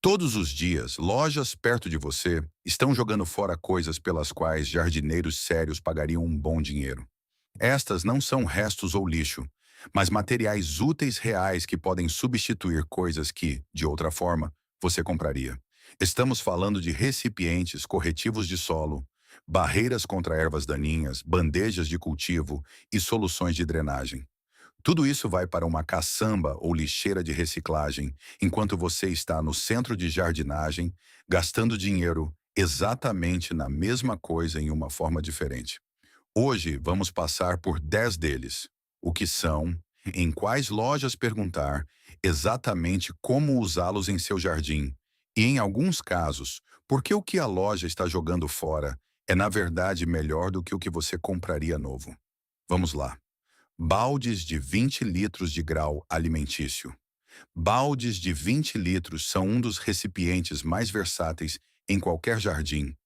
Todos os dias, lojas perto de você estão jogando fora coisas pelas quais jardineiros sérios pagariam um bom dinheiro. Estas não são restos ou lixo, mas materiais úteis reais que podem substituir coisas que, de outra forma, você compraria. Estamos falando de recipientes corretivos de solo, barreiras contra ervas daninhas, bandejas de cultivo e soluções de drenagem. Tudo isso vai para uma caçamba ou lixeira de reciclagem, enquanto você está no centro de jardinagem, gastando dinheiro exatamente na mesma coisa em uma forma diferente. Hoje vamos passar por 10 deles. O que são, em quais lojas perguntar, exatamente como usá-los em seu jardim e, em alguns casos, por que o que a loja está jogando fora é na verdade melhor do que o que você compraria novo. Vamos lá. Baldes de 20 litros de grau alimentício. Baldes de 20 litros são um dos recipientes mais versáteis em qualquer jardim,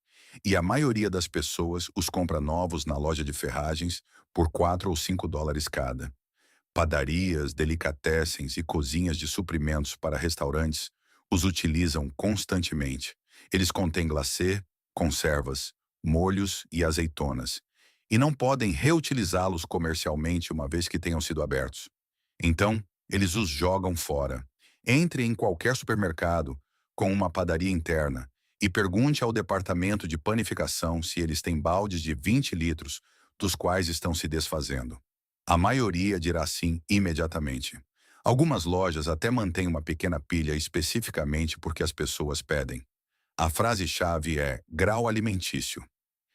e a maioria das pessoas os compra novos na loja de ferragens por 4 ou 5 dólares cada. Padarias, delicatessens e cozinhas de suprimentos para restaurantes os utilizam constantemente. Eles contêm glacê, conservas, molhos e azeitonas, e não podem reutilizá-los comercialmente uma vez que tenham sido abertos. Então, eles os jogam fora. Entre em qualquer supermercado com uma padaria interna e pergunte ao departamento de panificação se eles têm baldes de 20 litros, dos quais estão se desfazendo. A maioria dirá sim imediatamente. Algumas lojas até mantêm uma pequena pilha especificamente porque as pessoas pedem. A frase-chave é grau alimentício.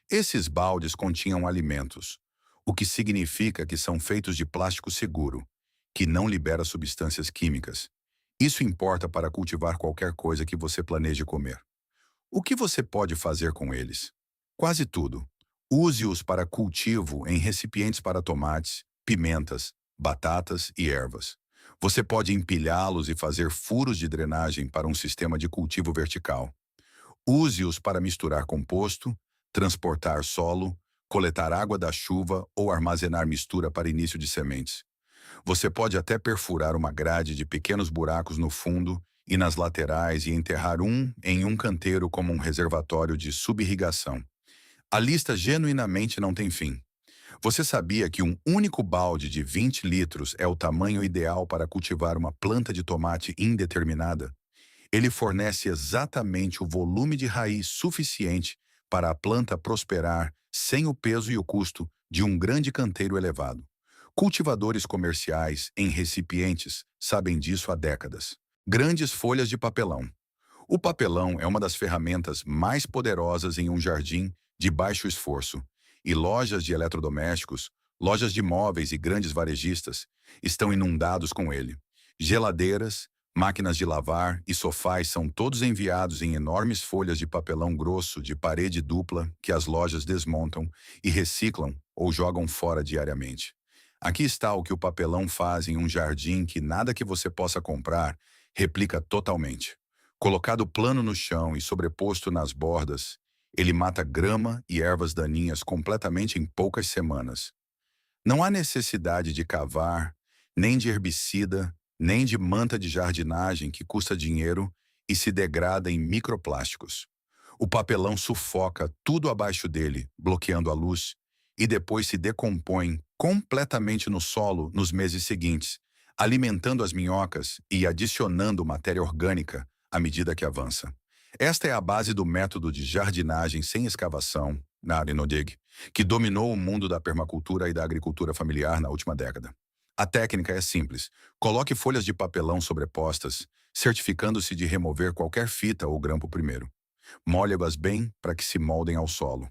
Esses baldes continham alimentos, o que significa que são feitos de plástico seguro, que não libera substâncias químicas. Isso importa para cultivar qualquer coisa que você planeje comer. O que você pode fazer com eles? Quase tudo. Use-os para cultivo em recipientes para tomates, pimentas, batatas e ervas. Você pode empilhá-los e fazer furos de drenagem para um sistema de cultivo vertical. Use-os para misturar composto, transportar solo, coletar água da chuva ou armazenar mistura para início de sementes. Você pode até perfurar uma grade de pequenos buracos no fundo e nas laterais e enterrar um em um canteiro como um reservatório de subirrigação. A lista genuinamente não tem fim. Você sabia que um único balde de 20 litros é o tamanho ideal para cultivar uma planta de tomate indeterminada? Ele fornece exatamente o volume de raiz suficiente para a planta prosperar sem o peso e o custo de um grande canteiro elevado. Cultivadores comerciais em recipientes sabem disso há décadas. Grandes folhas de papelão. O papelão é uma das ferramentas mais poderosas em um jardim de baixo esforço, e lojas de eletrodomésticos, lojas de móveis e grandes varejistas estão inundados com ele. Geladeiras, máquinas de lavar e sofás são todos enviados em enormes folhas de papelão grosso de parede dupla que as lojas desmontam e reciclam ou jogam fora diariamente. Aqui está o que o papelão faz em um jardim que nada que você possa comprar replica totalmente. Colocado plano no chão e sobreposto nas bordas, ele mata grama e ervas daninhas completamente em poucas semanas. Não há necessidade de cavar, nem de herbicida, nem de manta de jardinagem que custa dinheiro e se degrada em microplásticos. O papelão sufoca tudo abaixo dele, bloqueando a luz, e depois se decompõe completamente no solo nos meses seguintes, alimentando as minhocas e adicionando matéria orgânica à medida que avança. Esta é a base do método de jardinagem sem escavação, Narinodig, que dominou o mundo da permacultura e da agricultura familiar na última década. A técnica é simples. Coloque folhas de papelão sobrepostas, certificando-se de remover qualquer fita ou grampo primeiro. Molhe-as bem para que se moldem ao solo.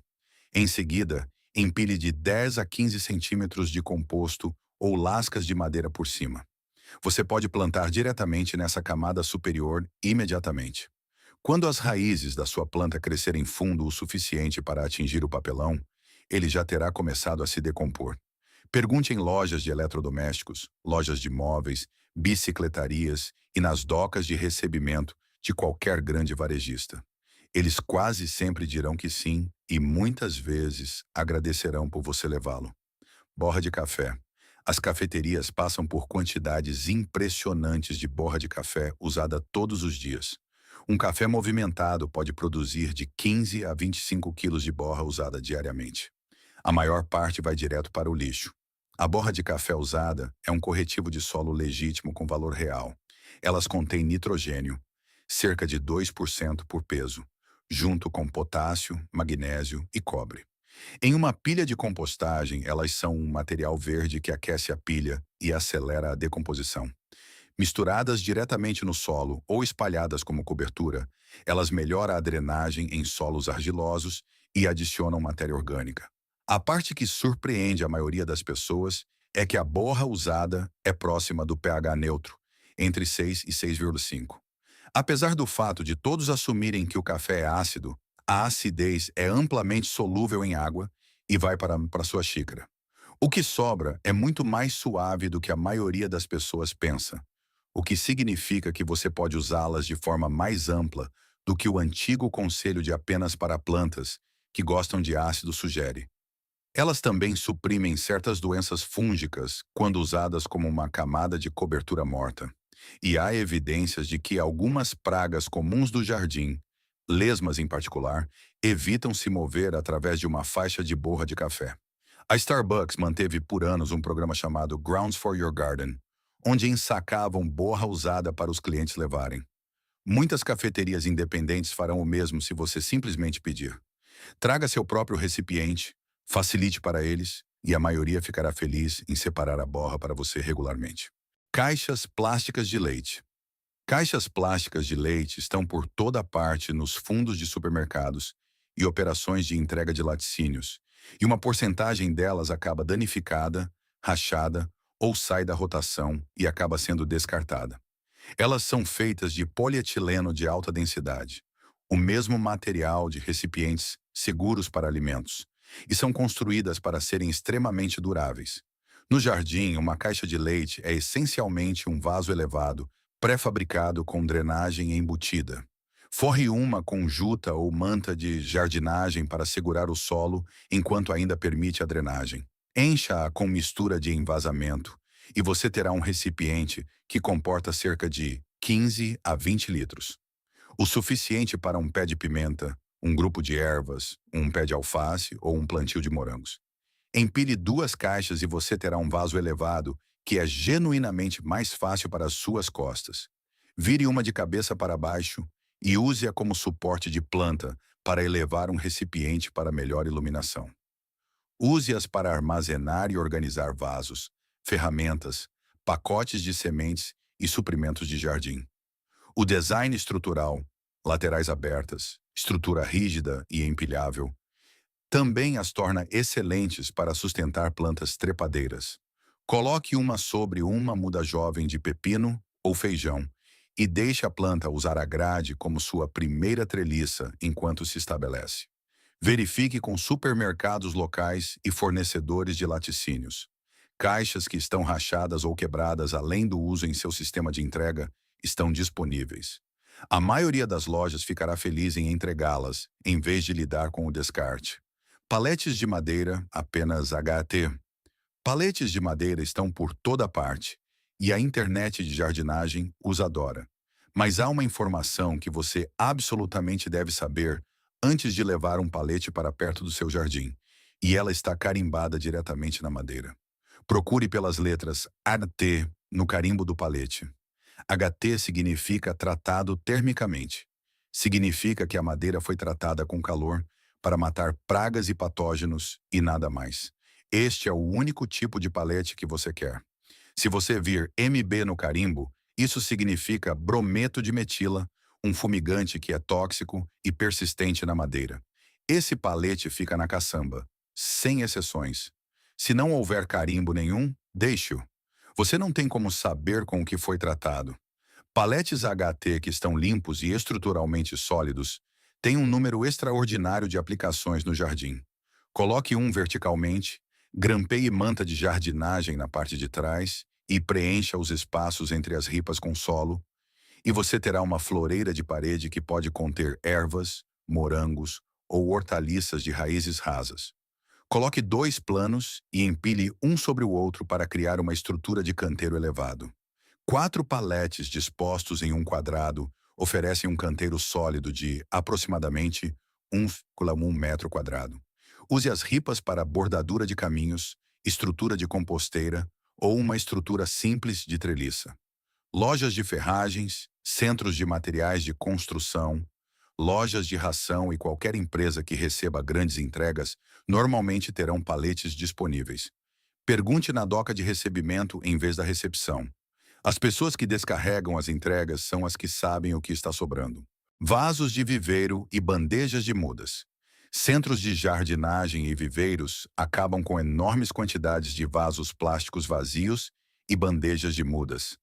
Em seguida, empilhe de 10 a 15 centímetros de composto ou lascas de madeira por cima. Você pode plantar diretamente nessa camada superior imediatamente. Quando as raízes da sua planta crescerem fundo o suficiente para atingir o papelão, ele já terá começado a se decompor. Pergunte em lojas de eletrodomésticos, lojas de móveis, bicicletarias e nas docas de recebimento de qualquer grande varejista. Eles quase sempre dirão que sim e muitas vezes agradecerão por você levá-lo. Borra de café. As cafeterias passam por quantidades impressionantes de borra de café usada todos os dias. Um café movimentado pode produzir de 15 a 25 quilos de borra usada diariamente. A maior parte vai direto para o lixo. A borra de café usada é um corretivo de solo legítimo com valor real. Elas contêm nitrogênio, cerca de 2% por peso, junto com potássio, magnésio e cobre. Em uma pilha de compostagem, elas são um material verde que aquece a pilha e acelera a decomposição. Misturadas diretamente no solo ou espalhadas como cobertura, elas melhoram a drenagem em solos argilosos e adicionam matéria orgânica. A parte que surpreende a maioria das pessoas é que a borra usada é próxima do pH neutro, entre 6 e 6,5. Apesar do fato de todos assumirem que o café é ácido, a acidez é amplamente solúvel em água e vai para sua xícara. O que sobra é muito mais suave do que a maioria das pessoas pensa, o que significa que você pode usá-las de forma mais ampla do que o antigo conselho de apenas para plantas que gostam de ácido sugere. Elas também suprimem certas doenças fúngicas quando usadas como uma camada de cobertura morta. E há evidências de que algumas pragas comuns do jardim, lesmas em particular, evitam se mover através de uma faixa de borra de café. A Starbucks manteve por anos um programa chamado Grounds for Your Garden, onde ensacavam borra usada para os clientes levarem. Muitas cafeterias independentes farão o mesmo se você simplesmente pedir. Traga seu próprio recipiente, facilite para eles, e a maioria ficará feliz em separar a borra para você regularmente. Caixas plásticas de leite. Caixas plásticas de leite estão por toda parte nos fundos de supermercados e operações de entrega de laticínios, e uma porcentagem delas acaba danificada, rachada ou sai da rotação e acaba sendo descartada. Elas são feitas de polietileno de alta densidade, o mesmo material de recipientes seguros para alimentos, e são construídas para serem extremamente duráveis. No jardim, uma caixa de leite é essencialmente um vaso elevado, pré-fabricado com drenagem embutida. Forre uma com juta ou manta de jardinagem para segurar o solo enquanto ainda permite a drenagem. Encha-a com mistura de envasamento e você terá um recipiente que comporta cerca de 15 a 20 litros. O suficiente para um pé de pimenta, um grupo de ervas, um pé de alface ou um plantio de morangos. Empilhe 2 caixas e você terá um vaso elevado que é genuinamente mais fácil para as suas costas. Vire uma de cabeça para baixo e use-a como suporte de planta para elevar um recipiente para melhor iluminação. Use-as para armazenar e organizar vasos, ferramentas, pacotes de sementes e suprimentos de jardim. O design estrutural, laterais abertas, estrutura rígida e empilhável, também as torna excelentes para sustentar plantas trepadeiras. Coloque uma sobre uma muda jovem de pepino ou feijão e deixe a planta usar a grade como sua primeira treliça enquanto se estabelece. Verifique com supermercados locais e fornecedores de laticínios. Caixas que estão rachadas ou quebradas além do uso em seu sistema de entrega estão disponíveis. A maioria das lojas ficará feliz em entregá-las, em vez de lidar com o descarte. Paletes de madeira, apenas HT. Paletes de madeira estão por toda parte, e a internet de jardinagem os adora. Mas há uma informação que você absolutamente deve saber antes de levar um palete para perto do seu jardim, e ela está carimbada diretamente na madeira. Procure pelas letras HT no carimbo do palete. HT significa tratado termicamente. Significa que a madeira foi tratada com calor para matar pragas e patógenos e nada mais. Este é o único tipo de palete que você quer. Se você vir MB no carimbo, isso significa brometo de metila, um fumigante que é tóxico e persistente na madeira. Esse palete fica na caçamba, sem exceções. Se não houver carimbo nenhum, deixe-o. Você não tem como saber com o que foi tratado. Paletes HT que estão limpos e estruturalmente sólidos têm um número extraordinário de aplicações no jardim. Coloque um verticalmente, grampeie manta de jardinagem na parte de trás e preencha os espaços entre as ripas com solo, e você terá uma floreira de parede que pode conter ervas, morangos ou hortaliças de raízes rasas. Coloque 2 planos e empilhe um sobre o outro para criar uma estrutura de canteiro elevado. 4 paletes dispostos em um quadrado oferecem um canteiro sólido de aproximadamente 1,1 metro quadrado. Use as ripas para bordadura de caminhos, estrutura de composteira ou uma estrutura simples de treliça. Lojas de ferragens, centros de materiais de construção, lojas de ração e qualquer empresa que receba grandes entregas normalmente terão paletes disponíveis. Pergunte na doca de recebimento em vez da recepção. As pessoas que descarregam as entregas são as que sabem o que está sobrando. Vasos de viveiro e bandejas de mudas. Centros de jardinagem e viveiros acabam com enormes quantidades de vasos plásticos vazios e bandejas de mudas.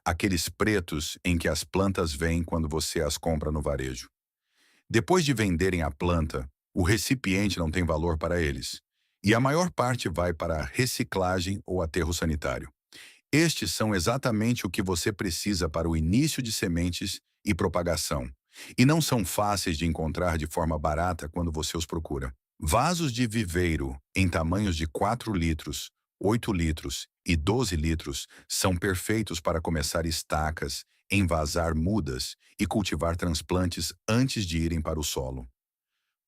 Aqueles pretos em que as plantas vêm quando você as compra no varejo. Depois de venderem a planta, o recipiente não tem valor para eles, e a maior parte vai para reciclagem ou aterro sanitário. Estes são exatamente o que você precisa para o início de sementes e propagação, e não são fáceis de encontrar de forma barata quando você os procura. Vasos de viveiro em tamanhos de 4 litros, 8 litros e 12 litros são perfeitos para começar estacas, envasar mudas e cultivar transplantes antes de irem para o solo.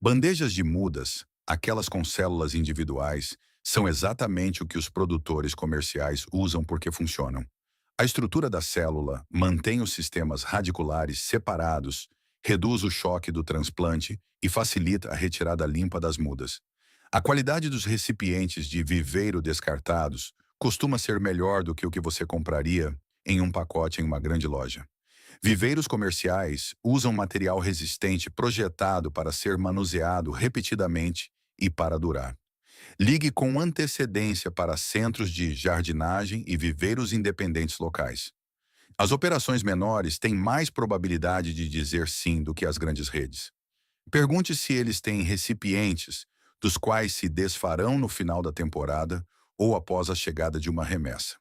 Bandejas de mudas, aquelas com células individuais, são exatamente o que os produtores comerciais usam porque funcionam. A estrutura da célula mantém os sistemas radiculares separados, reduz o choque do transplante e facilita a retirada limpa das mudas. A qualidade dos recipientes de viveiro descartados costuma ser melhor do que o que você compraria em um pacote em uma grande loja. Viveiros comerciais usam material resistente projetado para ser manuseado repetidamente e para durar. Ligue com antecedência para centros de jardinagem e viveiros independentes locais. As operações menores têm mais probabilidade de dizer sim do que as grandes redes. Pergunte se eles têm recipientes, dos quais se desfarão no final da temporada ou após a chegada de uma remessa.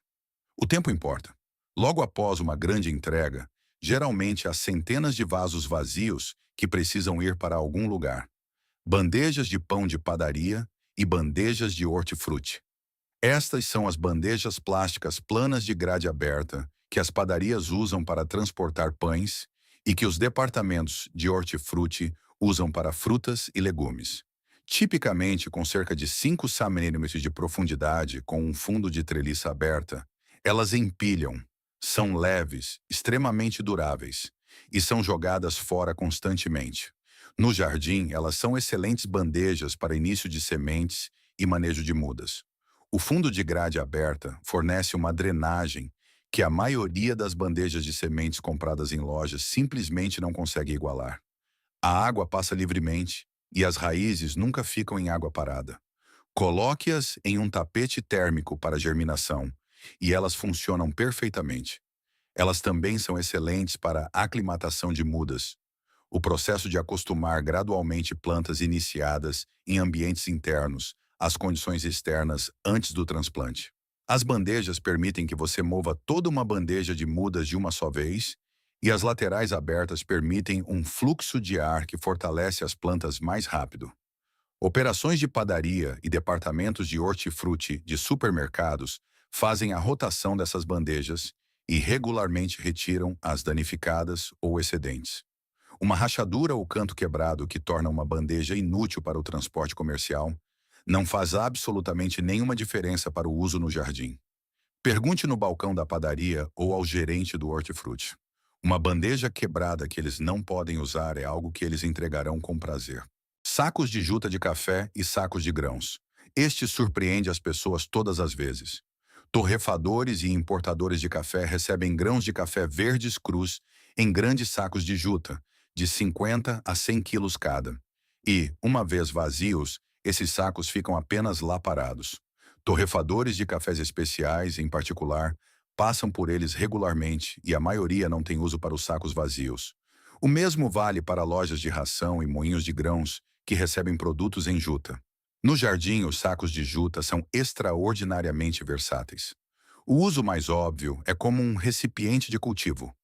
O tempo importa. Logo após uma grande entrega, geralmente há centenas de vasos vazios que precisam ir para algum lugar. Bandejas de pão de padaria e bandejas de hortifruti. Estas são as bandejas plásticas planas de grade aberta que as padarias usam para transportar pães e que os departamentos de hortifruti usam para frutas e legumes. Tipicamente com cerca de 5 centímetros de profundidade com um fundo de treliça aberta, elas empilham, são leves, extremamente duráveis e são jogadas fora constantemente. No jardim, elas são excelentes bandejas para início de sementes e manejo de mudas. O fundo de grade aberta fornece uma drenagem que a maioria das bandejas de sementes compradas em lojas simplesmente não consegue igualar. A água passa livremente e as raízes nunca ficam em água parada. Coloque-as em um tapete térmico para germinação e elas funcionam perfeitamente. Elas também são excelentes para a aclimatação de mudas, o processo de acostumar gradualmente plantas iniciadas em ambientes internos às condições externas antes do transplante. As bandejas permitem que você mova toda uma bandeja de mudas de uma só vez, e as laterais abertas permitem um fluxo de ar que fortalece as plantas mais rápido. Operações de padaria e departamentos de hortifruti de supermercados fazem a rotação dessas bandejas e regularmente retiram as danificadas ou excedentes. Uma rachadura ou canto quebrado que torna uma bandeja inútil para o transporte comercial não faz absolutamente nenhuma diferença para o uso no jardim. Pergunte no balcão da padaria ou ao gerente do hortifruti. Uma bandeja quebrada que eles não podem usar é algo que eles entregarão com prazer. Sacos de juta de café e sacos de grãos. Este surpreende as pessoas todas as vezes. Torrefadores e importadores de café recebem grãos de café verdes crus em grandes sacos de juta, de 50 a 100 quilos cada. E, uma vez vazios, esses sacos ficam apenas lá parados. Torrefadores de cafés especiais, em particular, passam por eles regularmente e a maioria não tem uso para os sacos vazios. O mesmo vale para lojas de ração e moinhos de grãos que recebem produtos em juta. No jardim, os sacos de juta são extraordinariamente versáteis. O uso mais óbvio é como um recipiente de cultivo.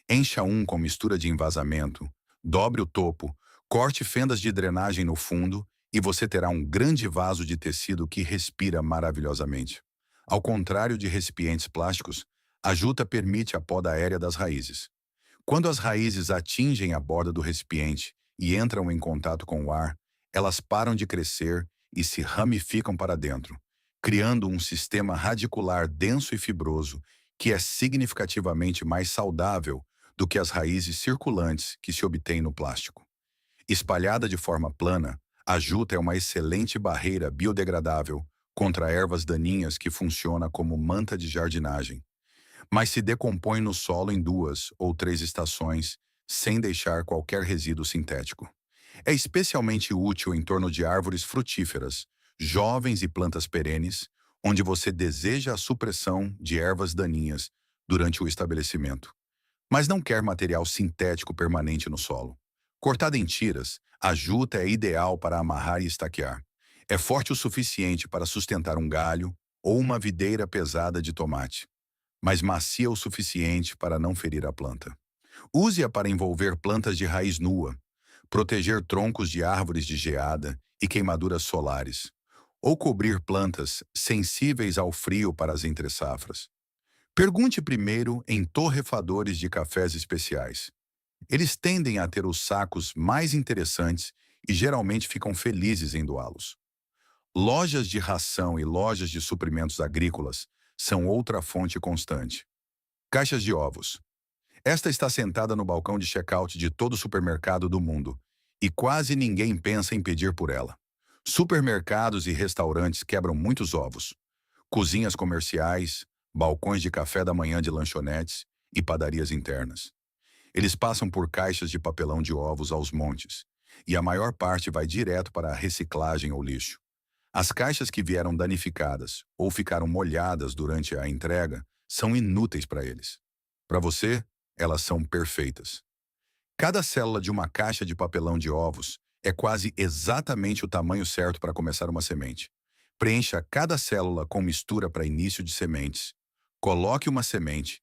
Encha um com mistura de envasamento, dobre o topo, corte fendas de drenagem no fundo e você terá um grande vaso de tecido que respira maravilhosamente. Ao contrário de recipientes plásticos, a juta permite a poda aérea das raízes. Quando as raízes atingem a borda do recipiente e entram em contato com o ar, elas param de crescer e se ramificam para dentro, criando um sistema radicular denso e fibroso que é significativamente mais saudável do que as raízes circulantes que se obtêm no plástico. Espalhada de forma plana, a juta é uma excelente barreira biodegradável contra ervas daninhas que funciona como manta de jardinagem, mas se decompõe no solo em 2 ou 3 estações, sem deixar qualquer resíduo sintético. É especialmente útil em torno de árvores frutíferas, jovens e plantas perenes, onde você deseja a supressão de ervas daninhas durante o estabelecimento, mas não quer material sintético permanente no solo. Cortada em tiras, a juta é ideal para amarrar e estaquear. É forte o suficiente para sustentar um galho ou uma videira pesada de tomate, mas macia o suficiente para não ferir a planta. Use-a para envolver plantas de raiz nua, proteger troncos de árvores de geada e queimaduras solares, ou cobrir plantas sensíveis ao frio para as entre-safras. Pergunte primeiro em torrefadores de cafés especiais. Eles tendem a ter os sacos mais interessantes e geralmente ficam felizes em doá-los. Lojas de ração e lojas de suprimentos agrícolas são outra fonte constante. Caixas de ovos. Esta está sentada no balcão de check-out de todo supermercado do mundo, e quase ninguém pensa em pedir por ela. Supermercados e restaurantes quebram muitos ovos. Cozinhas comerciais, balcões de café da manhã de lanchonetes e padarias internas. Eles passam por caixas de papelão de ovos aos montes, e a maior parte vai direto para a reciclagem ou lixo. As caixas que vieram danificadas ou ficaram molhadas durante a entrega são inúteis para eles. Para você, elas são perfeitas. Cada célula de uma caixa de papelão de ovos é quase exatamente o tamanho certo para começar uma semente. Preencha cada célula com mistura para início de sementes. Coloque uma semente,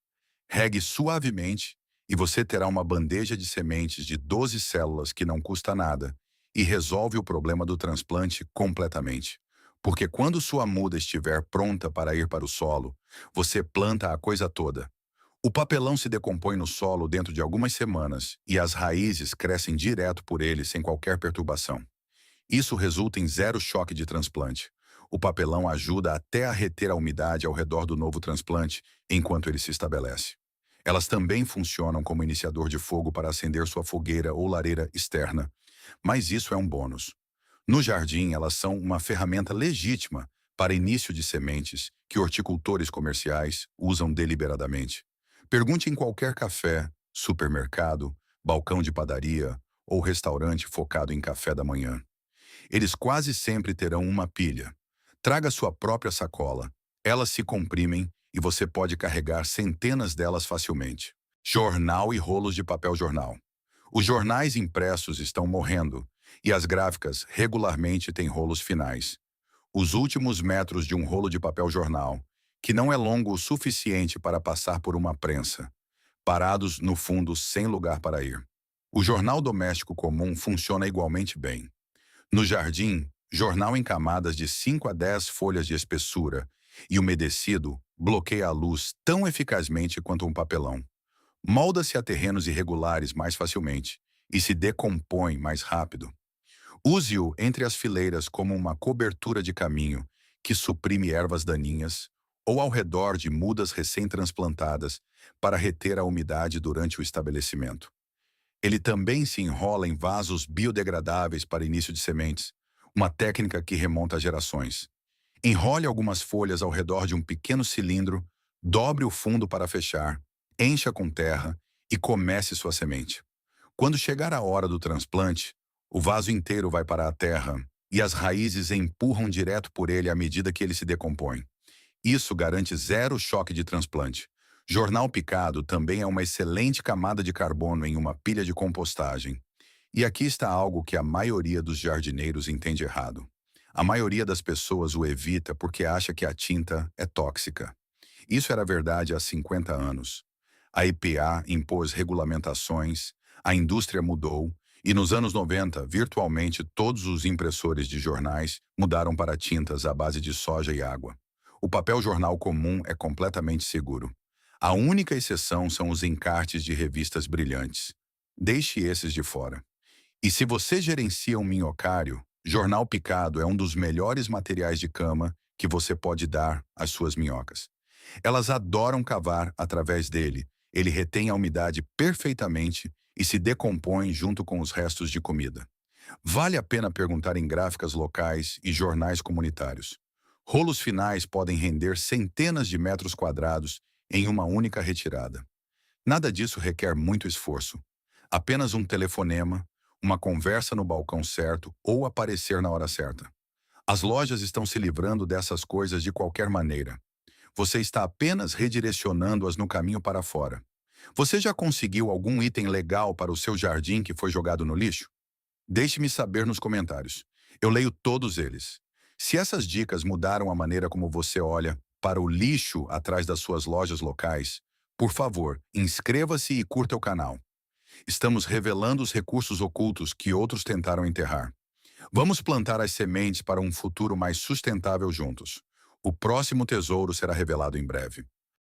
regue suavemente e você terá uma bandeja de sementes de 12 células que não custa nada e resolve o problema do transplante completamente. Porque quando sua muda estiver pronta para ir para o solo, você planta a coisa toda. O papelão se decompõe no solo dentro de algumas semanas e as raízes crescem direto por ele sem qualquer perturbação. Isso resulta em zero choque de transplante. O papelão ajuda até a reter a umidade ao redor do novo transplante enquanto ele se estabelece. Elas também funcionam como iniciador de fogo para acender sua fogueira ou lareira externa, mas isso é um bônus. No jardim, elas são uma ferramenta legítima para início de sementes que horticultores comerciais usam deliberadamente. Pergunte em qualquer café, supermercado, balcão de padaria ou restaurante focado em café da manhã. Eles quase sempre terão uma pilha. Traga sua própria sacola. Elas se comprimem e você pode carregar centenas delas facilmente. Jornal e rolos de papel jornal. Os jornais impressos estão morrendo e as gráficas regularmente têm rolos finais. Os últimos metros de um rolo de papel jornal, que não é longo o suficiente para passar por uma prensa, parados no fundo sem lugar para ir. O jornal doméstico comum funciona igualmente bem. No jardim, jornal em camadas de 5 a 10 folhas de espessura e umedecido bloqueia a luz tão eficazmente quanto um papelão. Molda-se a terrenos irregulares mais facilmente e se decompõe mais rápido. Use-o entre as fileiras como uma cobertura de caminho que suprime ervas daninhas ou ao redor de mudas recém-transplantadas para reter a umidade durante o estabelecimento. Ele também se enrola em vasos biodegradáveis para início de sementes, uma técnica que remonta a gerações. Enrole algumas folhas ao redor de um pequeno cilindro, dobre o fundo para fechar, encha com terra e comece sua semente. Quando chegar a hora do transplante, o vaso inteiro vai para a terra e as raízes empurram direto por ele à medida que ele se decompõe. Isso garante zero choque de transplante. Jornal picado também é uma excelente camada de carbono em uma pilha de compostagem. E aqui está algo que a maioria dos jardineiros entende errado. A maioria das pessoas o evita porque acha que a tinta é tóxica. Isso era verdade há 50 anos. A EPA impôs regulamentações, a indústria mudou, e nos anos 90, virtualmente todos os impressores de jornais mudaram para tintas à base de soja e água. O papel jornal comum é completamente seguro. A única exceção são os encartes de revistas brilhantes. Deixe esses de fora. E se você gerencia um minhocário, jornal picado é um dos melhores materiais de cama que você pode dar às suas minhocas. Elas adoram cavar através dele. Ele retém a umidade perfeitamente e se decompõe junto com os restos de comida. Vale a pena perguntar em gráficas locais e jornais comunitários. Rolos finais podem render centenas de metros quadrados em uma única retirada. Nada disso requer muito esforço. Apenas um telefonema, uma conversa no balcão certo ou aparecer na hora certa. As lojas estão se livrando dessas coisas de qualquer maneira. Você está apenas redirecionando-as no caminho para fora. Você já conseguiu algum item legal para o seu jardim que foi jogado no lixo? Deixe-me saber nos comentários. Eu leio todos eles. Se essas dicas mudaram a maneira como você olha para o lixo atrás das suas lojas locais, por favor, inscreva-se e curta o canal. Estamos revelando os recursos ocultos que outros tentaram enterrar. Vamos plantar as sementes para um futuro mais sustentável juntos. O próximo tesouro será revelado em breve.